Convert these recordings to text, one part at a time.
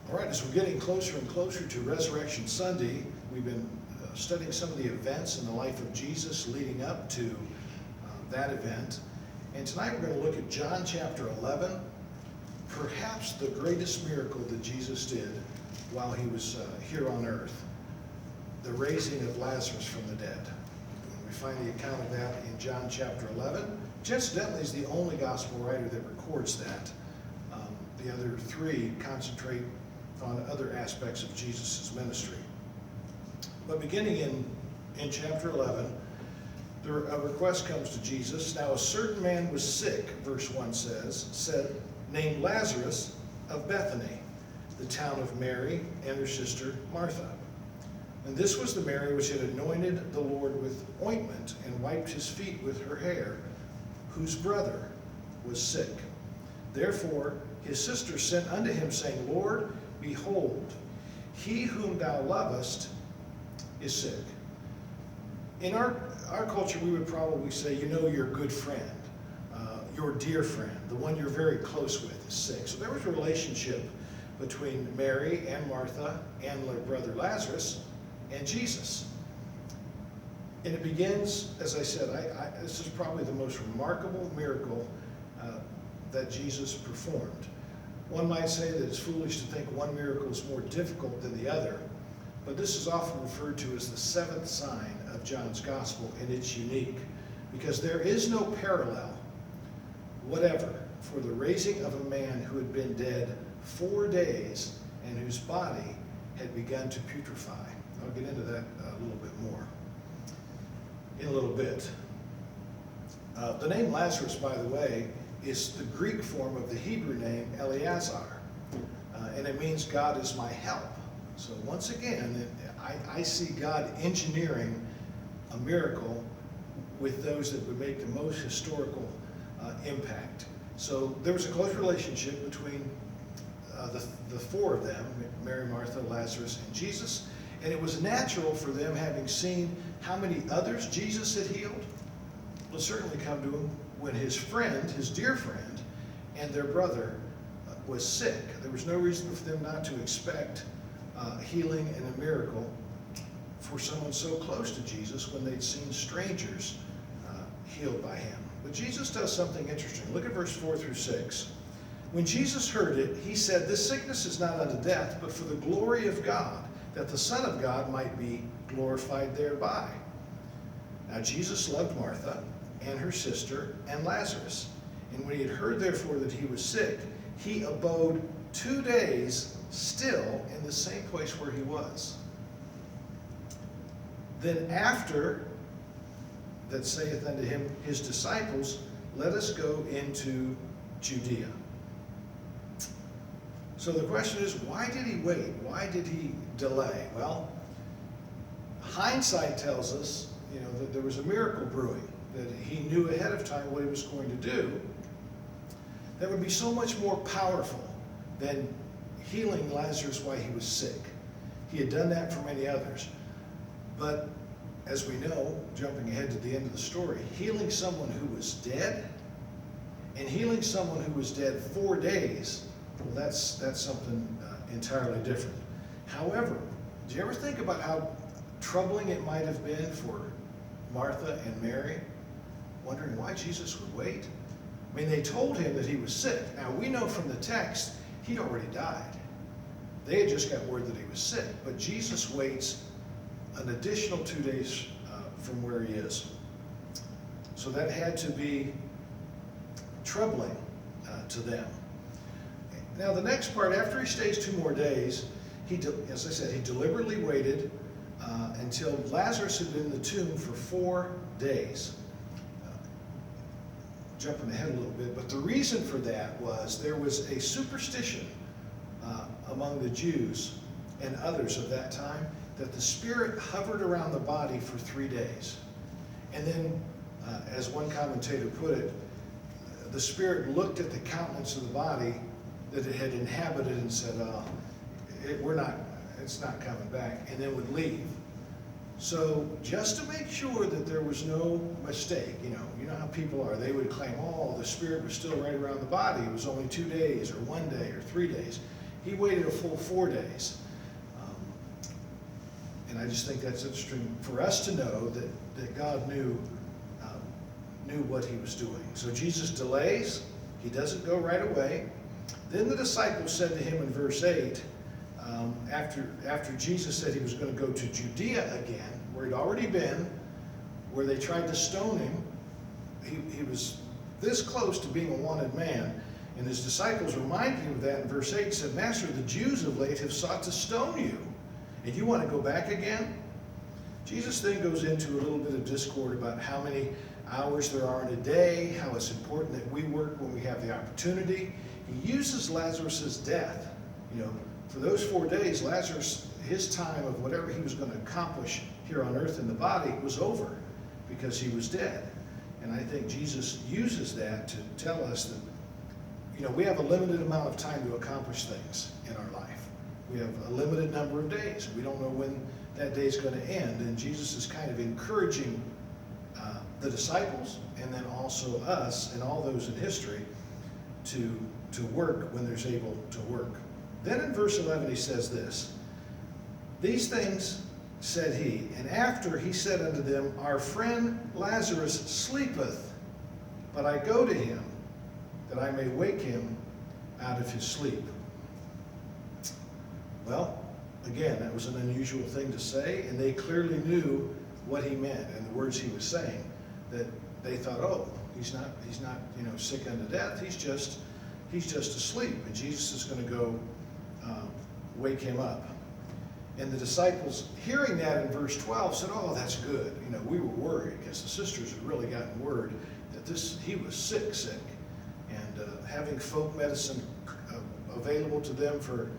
All right, as we're getting closer and closer to Resurrection Sunday, we've been studying some of the events in the life of Jesus leading up to that event. And tonight we're going to look at John chapter 11, perhaps the greatest miracle that Jesus did while he was here on earth, the raising of Lazarus from the dead. And we find the account of that in John chapter 11. Which incidentally is the only gospel writer that records that. The other three concentrate on other aspects of Jesus' ministry. But beginning in chapter 11, a request comes to Jesus. Now a certain man was sick, verse 1 said, named Lazarus of Bethany, the town of Mary and her sister Martha. And this was the Mary which had anointed the Lord with ointment and wiped his feet with her hair, whose brother was sick. Therefore his sister sent unto him, saying, Lord, behold, he whom thou lovest is sick. In our culture, we would probably say, your good friend, your dear friend, the one you're very close with is sick. So there was a relationship between Mary and Martha and their brother Lazarus and Jesus. And it begins, as I said, this is probably the most remarkable miracle that Jesus performed. One might say that it's foolish to think one miracle is more difficult than the other, but this is often referred to as the seventh sign of John's gospel, and it's unique because there is no parallel whatever for the raising of a man who had been dead 4 days and whose body had begun to putrefy. I'll get into that a little bit more in a little bit. The name Lazarus, by the way, is the Greek form of the Hebrew name Eleazar, and it means God is my help. So once again, I see God engineering a miracle with those that would make the most historical impact. So there was a close relationship between the four of them, Mary, Martha, Lazarus, and Jesus, and it was natural for them, having seen how many others Jesus had healed, will certainly come to him when his friend, his dear friend, and their brother was sick. There was no reason for them not to expect healing and a miracle for someone so close to Jesus when they'd seen strangers healed by him. But Jesus does something interesting. Look at verse 4 through 6. When Jesus heard it, he said, this sickness is not unto death, but for the glory of God, that the Son of God might be glorified thereby. Now Jesus loved Martha and her sister and Lazarus. And when he had heard therefore that he was sick, he abode 2 days still in the same place where he was. Then after that saith unto him his disciples, let us go into Judea. So the question is, why did he wait? Why did he delay? Well, hindsight tells us, that there was a miracle brewing, that he knew ahead of time what he was going to do, that would be so much more powerful than healing Lazarus while he was sick. He had done that for many others. But as we know, jumping ahead to the end of the story, healing someone who was dead and healing someone who was dead 4 days, well, that's something entirely different. However, do you ever think about how troubling it might have been for Martha and Mary, wondering why Jesus would wait? I mean, they told him that he was sick. Now, we know from the text, he'd already died. They had just got word that he was sick, but Jesus waits an additional 2 days from where he is. So that had to be troubling to them. Now, the next part, after he stays 2 more days, as I said, he deliberately waited until Lazarus had been in the tomb for 4 days. Jumping ahead a little bit, but the reason for that was there was a superstition among the Jews and others of that time that the spirit hovered around the body for 3 days. And then, as one commentator put it, the spirit looked at the countenance of the body that it had inhabited and said, it's not coming back, and then would leave. So just to make sure that there was no mistake, you know how people are. They would claim, the spirit was still right around the body. It was only 2 days or 1 day or 3 days. He waited a full 4 days. And I just think that's interesting for us to know that God knew what he was doing. So Jesus delays. He doesn't go right away. Then the disciples said to him in verse 8, after Jesus said he was going to go to Judea again, where he'd already been, where they tried to stone him. He was this close to being a wanted man. And his disciples reminded him of that in verse 8, said, Master, the Jews of late have sought to stone you, and you want to go back again? Jesus then goes into a little bit of discord about how many hours there are in a day, how it's important that we work when we have the opportunity. He uses Lazarus' death. For those 4 days, Lazarus, his time of whatever he was going to accomplish here on earth in the body was over because he was dead. And I think Jesus uses that to tell us that, we have a limited amount of time to accomplish things in our life. We have a limited number of days. We don't know when that day is going to end. And Jesus is kind of encouraging the disciples and then also us and all those in history to work when there's able to work. Then in verse 11 he says this, These things said he, and after he said unto them, Our friend Lazarus sleepeth, but I go to him, that I may wake him out of his sleep. Well, again, that was an unusual thing to say, and they clearly knew what he meant and the words he was saying. That they thought, oh, he's not sick unto death. He's just asleep, and Jesus is going to go wake him up. And the disciples, hearing that in verse 12, said, oh, that's good. We were worried because the sisters had really gotten word that he was sick. And having folk medicine available to them for,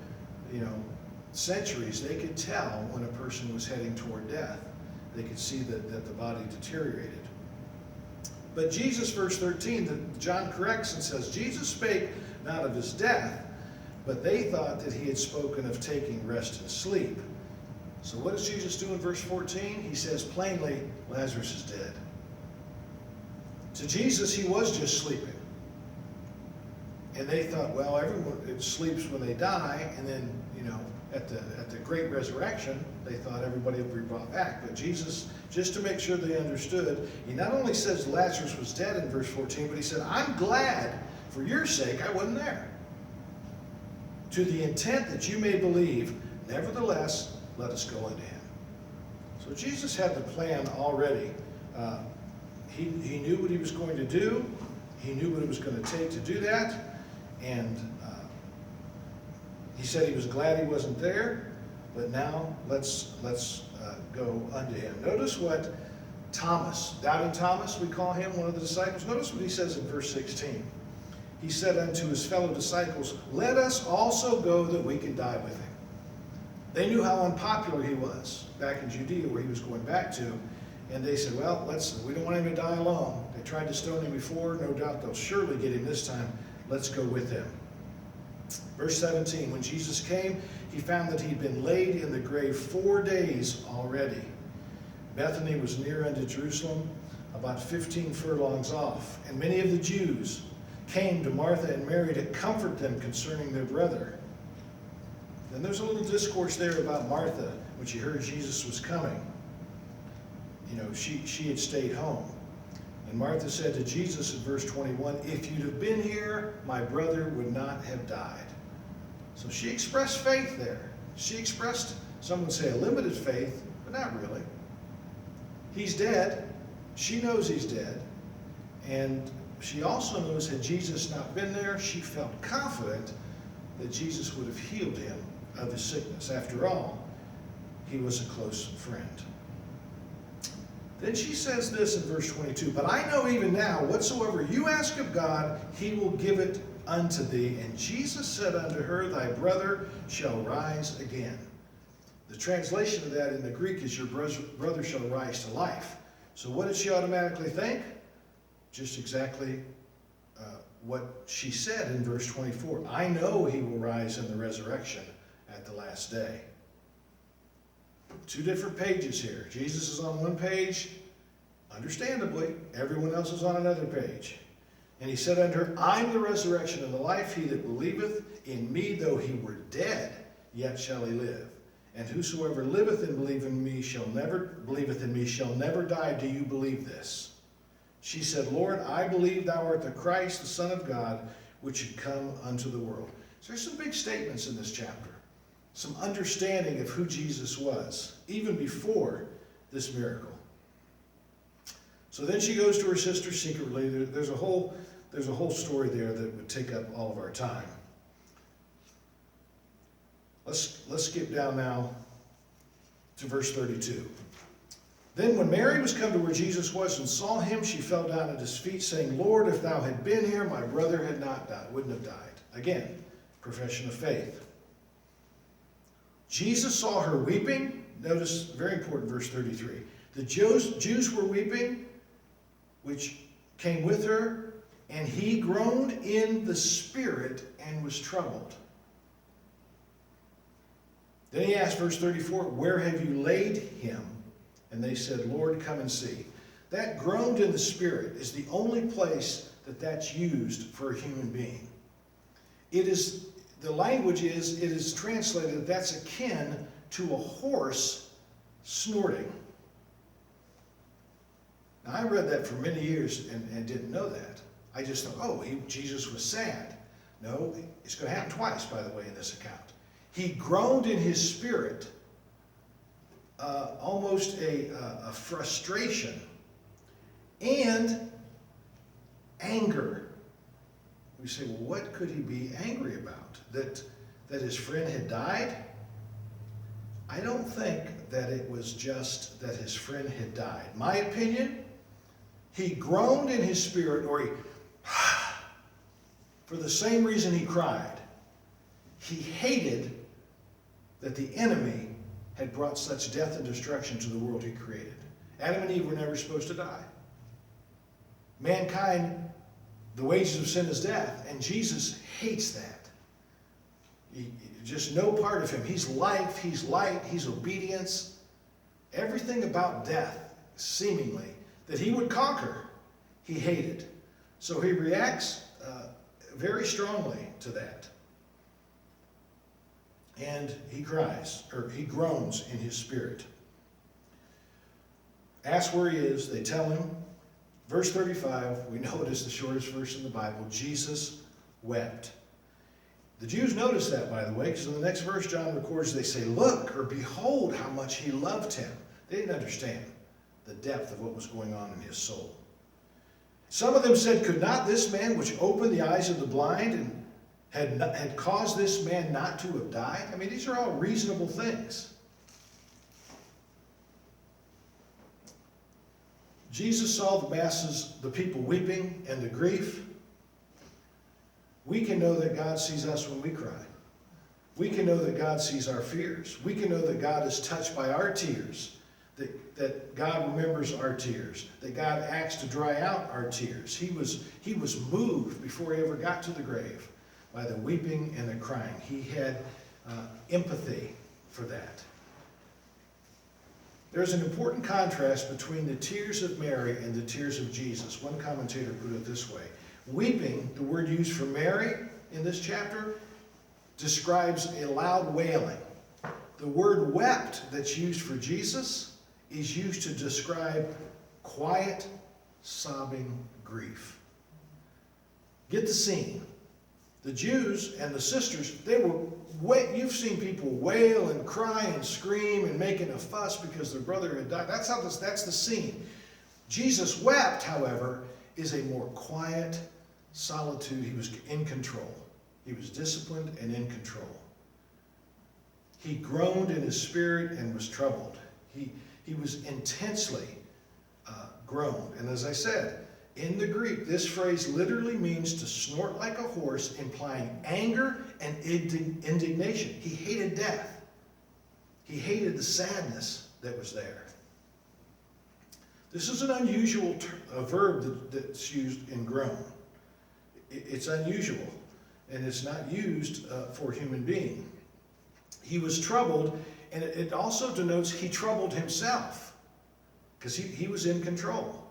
centuries, they could tell when a person was heading toward death. They could see that the body deteriorated. But Jesus, verse 13, John corrects and says, Jesus spake not of his death, but they thought that he had spoken of taking rest and sleep. So what does Jesus do in verse 14? He says plainly, Lazarus is dead. To Jesus, he was just sleeping. And they thought, well, everyone sleeps when they die, and then, at the great resurrection, they thought everybody would be brought back. But Jesus, just to make sure they understood, he not only says Lazarus was dead in verse 14, but he said, I'm glad for your sake I wasn't there, to the intent that you may believe, nevertheless, let us go unto him. So Jesus had the plan already. He knew what he was going to do. He knew what it was going to take to do that. And he said he was glad he wasn't there, but now let's go unto him. Notice what Thomas, doubting Thomas, we call him, one of the disciples. Notice what he says in verse 16. He said unto his fellow disciples, let us also go that we can die with him. They knew how unpopular he was back in Judea where he was going back to. And they said, well, we don't want him to die alone. They tried to stone him before. No doubt they'll surely get him this time. Let's go with him. Verse 17, when Jesus came, he found that he'd been laid in the grave 4 days already. Bethany was near unto Jerusalem, about 15 furlongs off. And many of the Jews came to Martha and Mary to comfort them concerning their brother. And there's a little discourse there about Martha when she heard Jesus was coming. She had stayed home. And Martha said to Jesus in verse 21, if you'd have been here, my brother would not have died. So she expressed faith there. She expressed, some would say, a limited faith, but not really. He's dead. She knows he's dead. And she also knows had Jesus not been there, she felt confident that Jesus would have healed him of his sickness. After all, he was a close friend. Then she says this in verse 22, but I know even now, whatsoever you ask of God, he will give it unto thee. And Jesus said unto her, thy brother shall rise again. The translation of that in the Greek is your brother shall rise to life. So what did she automatically think? Just exactly what she said in verse 24. I know he will rise in the resurrection at the last day. 2 different pages here. Jesus is on one page, understandably. Everyone else is on another page. And he said unto her, I am the resurrection and the life. He that believeth in me, though he were dead, yet shall he live. And whosoever liveth and believeth in me shall never die. Do you believe this? She said, Lord, I believe thou art the Christ, the Son of God, which should come unto the world. So there's some big statements in this chapter. Some understanding of who Jesus was, even before this miracle. So then she goes to her sister secretly. There's a whole story there that would take up all of our time. Let's skip down now to verse 32. Then when Mary was come to where Jesus was and saw him, she fell down at his feet, saying, Lord, if thou had been here, my brother had not died, wouldn't have died. Again, profession of faith. Jesus saw her weeping. Notice, very important, verse 33. The Jews were weeping, which came with her, and he groaned in the spirit and was troubled. Then he asked, verse 34, where have you laid him? And they said, Lord, come and see. That groaned in the spirit is the only place that's used for a human being. The language is translated, that's akin to a horse snorting. Now, I read that for many years and didn't know that. I just thought, Jesus was sad. No, it's going to happen twice, by the way, in this account. He groaned in his spirit, almost a frustration and anger. We say, well, what could he be angry about? That his friend had died? I don't think that it was just that his friend had died. My opinion, he groaned in his spirit, or he, for the same reason he cried. He hated that the enemy had brought such death and destruction to the world he created. Adam and Eve were never supposed to die. Mankind, the wages of sin is death, and Jesus hates that. Just no part of him. He's life, he's light, he's obedience. Everything about death, seemingly, that he would conquer, he hated. So he reacts very strongly to that. And he cries, or he groans in his spirit. Ask where he is, they tell him. Verse 35, we know it is the shortest verse in the Bible. Jesus wept. The Jews noticed that, by the way, because in the next verse John records, they say, look, or behold how much he loved him. They didn't understand the depth of what was going on in his soul. Some of them said, could not this man which opened the eyes of the blind and had caused this man not to have died? I mean, these are all reasonable things. Jesus saw the masses, the people weeping and the grief. We can know that God sees us when we cry. We can know that God sees our fears. We can know that God is touched by our tears, that God remembers our tears, that God acts to dry out our tears. He was moved before he ever got to the grave by the weeping and the crying. He had empathy for that. There's an important contrast between the tears of Mary and the tears of Jesus. One commentator put it this way. Weeping, the word used for Mary in this chapter, describes a loud wailing. The word wept that's used for Jesus is used to describe quiet, sobbing grief. Get the scene. The Jews and the sisters, you've seen people wail and cry and scream and making a fuss because their brother had died. That's the scene. Jesus wept, however, is a more quiet solitude. He was in control. He was disciplined and in control. He groaned in his spirit and was troubled. He was intensely groaned. And as I said, in the Greek, this phrase literally means to snort like a horse, implying anger and indignation. He hated death. He hated the sadness that was there. This is an unusual verb that's used in groan. It's unusual, and it's not used for a human being. He was troubled, and it also denotes he troubled himself, because he was in control.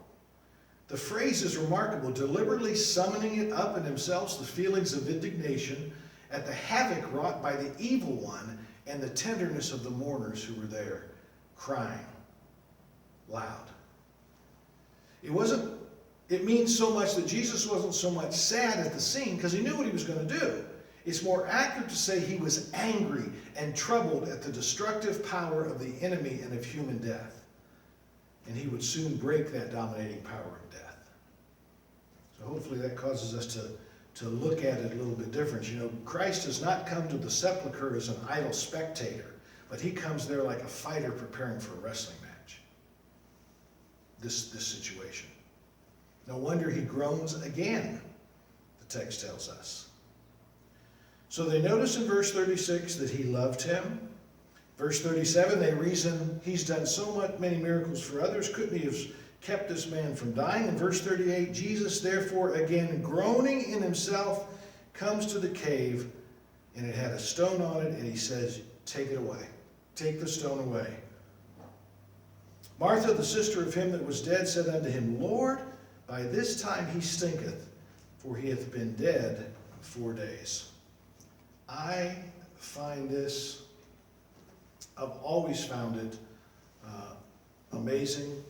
The phrase is remarkable, deliberately summoning it up in themselves the feelings of indignation at the havoc wrought by the evil one and the tenderness of the mourners who were there, crying loud. It means so much that Jesus wasn't so much sad at the scene because he knew what he was going to do. It's more accurate to say he was angry and troubled at the destructive power of the enemy and of human death. And he would soon break that dominating power of death. So hopefully that causes us to look at it a little bit different. You know, Christ does not come to the sepulcher as an idle spectator, but he comes there like a fighter preparing for a wrestling match. This situation. No wonder he groans again, the text tells us. So they notice in verse 36 that he loved him. Verse 37, they reason he's done so many miracles for others. Couldn't he have kept this man from dying? In verse 38, Jesus, therefore, again groaning in himself, comes to the cave, and it had a stone on it, and he says, take it away. Take the stone away. Martha, the sister of him that was dead, said unto him, Lord, by this time he stinketh, for he hath been dead 4 days. I find this, I've always found it amazing.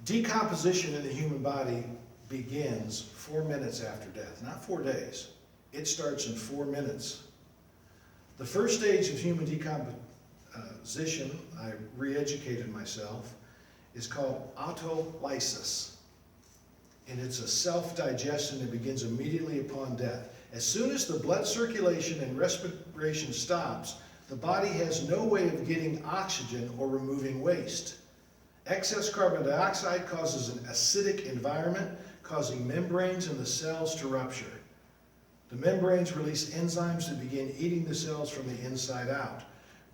Decomposition in the human body begins 4 minutes after death, not 4 days. It starts in 4 minutes. The first stage of human decomposition, I re-educated myself, is called autolysis. And it's a self-digestion that begins immediately upon death. As soon as the blood circulation and respiration stops, the body has no way of getting oxygen or removing waste. Excess carbon dioxide causes an acidic environment, causing membranes in the cells to rupture. The membranes release enzymes that begin eating the cells from the inside out.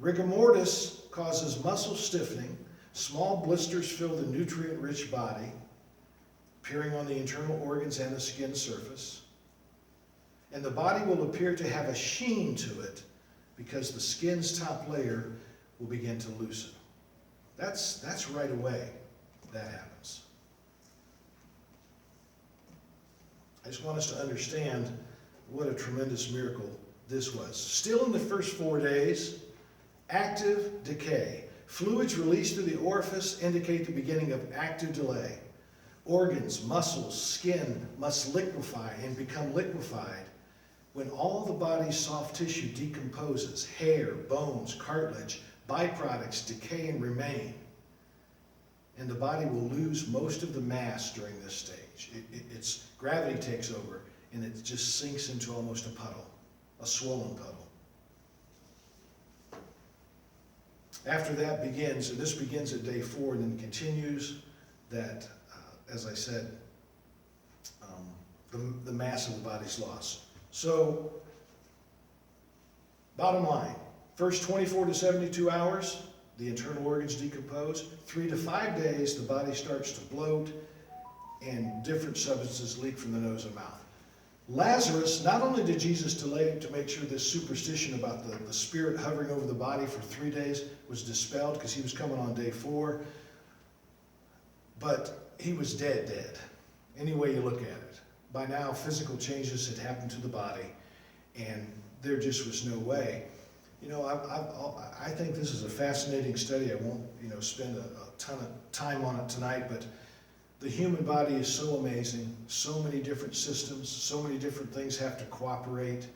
Rigor mortis causes muscle stiffening. Small blisters fill the nutrient-rich body, appearing on the internal organs and the skin surface. And the body will appear to have a sheen to it because the skin's top layer will begin to loosen. That's right away that happens. I just want us to understand what a tremendous miracle this was. Still in the first 4 days, active decay. Fluids released through the orifice indicate the beginning of active delay. Organs, muscles, skin must liquefy and become liquefied when all the body's soft tissue decomposes. Hair, bones, cartilage, byproducts decay and remain. And the body will lose most of the mass during this stage. Its gravity takes over and it just sinks into almost a puddle, a swollen puddle. After that begins, and this begins at day 4 and then continues, that, as I said, the mass of the body's lost. So, bottom line, first 24 to 72 hours, the internal organs decompose. 3 to 5 days, the body starts to bloat, and different substances leak from the nose and mouth. Lazarus, not only did Jesus delay it to make sure this superstition about the spirit hovering over the body for 3 days was dispelled, because he was coming on day 4, but he was dead, any way you look at it. By now, physical changes had happened to the body, and there just was no way. You know, I think this is a fascinating study. I won't, spend a ton of time on it tonight, but the human body is so amazing. So many different systems, so many different things have to cooperate.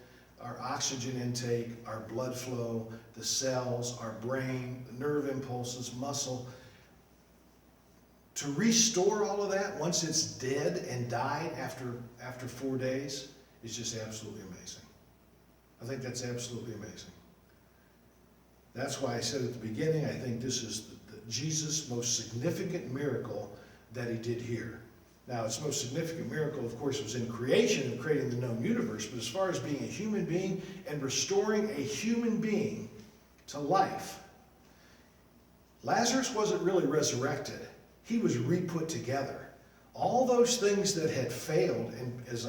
Our oxygen intake, our blood flow, the cells, our brain, the nerve impulses, muscle. To restore all of that once it's dead and died after 4 days is just absolutely amazing. I think that's absolutely amazing. That's why I said at the beginning, I think this is Jesus' most significant miracle that he did here. Now, its most significant miracle, of course, was in creation and creating the known universe, but as far as being a human being and restoring a human being to life, Lazarus wasn't really resurrected. He was re-put together. All those things that had failed, and as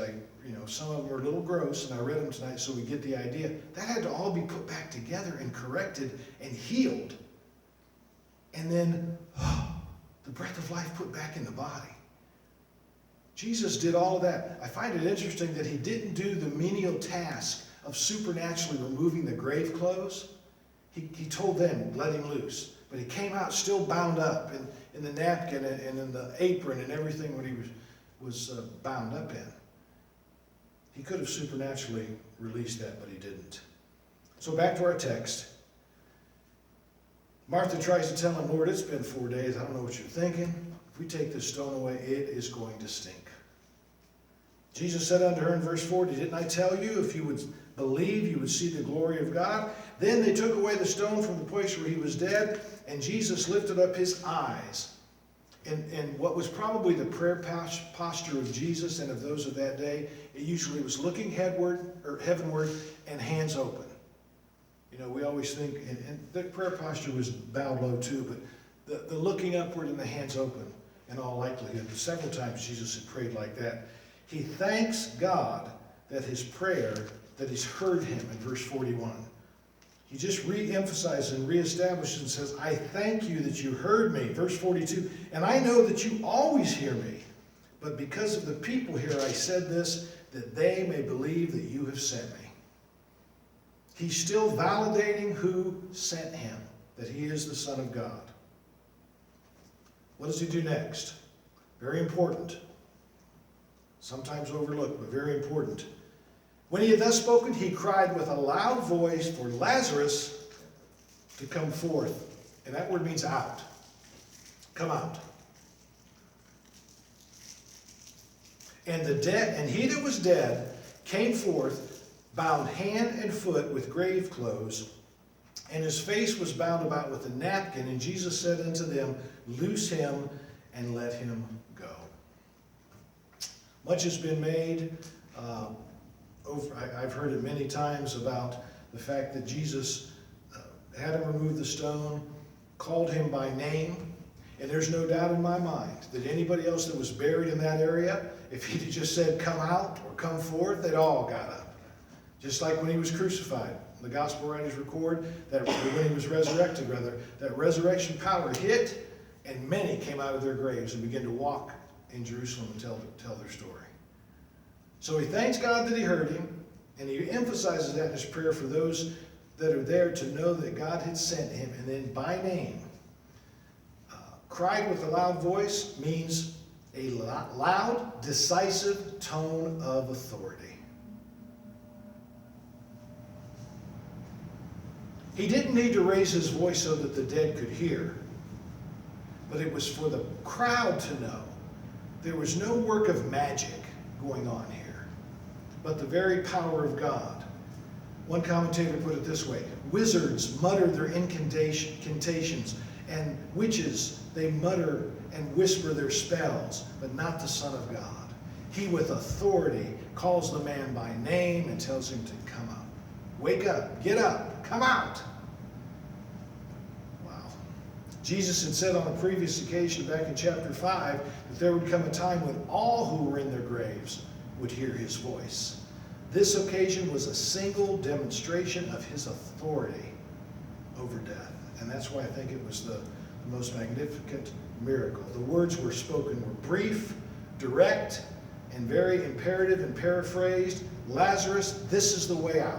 some of them are a little gross, and I read them tonight so we get the idea, that had to all be put back together and corrected and healed. And then, the the breath of life put back in the body. Jesus did all of that. I find it interesting that he didn't do the menial task of supernaturally removing the grave clothes. He told them, let him loose. But he came out still bound up in the napkin and in the apron and everything when he was bound up in. He could have supernaturally released that, but he didn't. So back to our text. Martha tries to tell him, Lord, it's been 4 days. I don't know what you're thinking. If we take this stone away, it is going to stink. Jesus said unto her in verse 40, didn't I tell you, if you would believe, you would see the glory of God? Then they took away the stone from the place where he was dead, and Jesus lifted up his eyes. And what was probably the prayer posture of Jesus and of those of that day, it usually was looking heavenward and hands open. You know, we always think, and the prayer posture was bowed low too, but the looking upward and the hands open in all likelihood. Several times Jesus had prayed like that. He thanks God that his prayer, that he's heard him in verse 41. He just re-emphasizes and re-establishes and says, I thank you that you heard me. Verse 42, and I know that you always hear me, but because of the people here I said this, that they may believe that you have sent me. He's still validating who sent him, that he is the Son of God. What does he do next? Very important. Sometimes overlooked, but very important. When he had thus spoken, he cried with a loud voice for Lazarus to come forth. And that word means out. Come out. And he that was dead came forth, bound hand and foot with grave clothes, and his face was bound about with a napkin. And Jesus said unto them, loose him and let him go. Much has been made. I've heard it many times about the fact that Jesus had him remove the stone, called him by name, and there's no doubt in my mind that anybody else that was buried in that area, if he'd just said come out or come forth, they'd all got up. Just like when he was crucified. The gospel writers record that when he was resurrected, that resurrection power hit, and many came out of their graves and began to walk in Jerusalem and tell their story. So he thanks God that he heard him, and he emphasizes that in his prayer for those that are there to know that God had sent him, and then by name. Cried with a loud voice means a loud, decisive tone of authority. He didn't need to raise his voice so that the dead could hear, but it was for the crowd to know. There was no work of magic going on here, but the very power of God. One commentator put it this way: wizards mutter their incantations, and witches, they mutter and whisper their spells, but not the Son of God. He with authority calls the man by name and tells him to come up. Wake up, get up, come out. Wow. Jesus had said on a previous occasion back in chapter 5 that there would come a time when all who were in their graves would hear his voice. This occasion was a single demonstration of his authority over death. And that's why I think it was the most magnificent miracle. The words were spoken were brief, direct, and very imperative and paraphrased. Lazarus, this is the way out.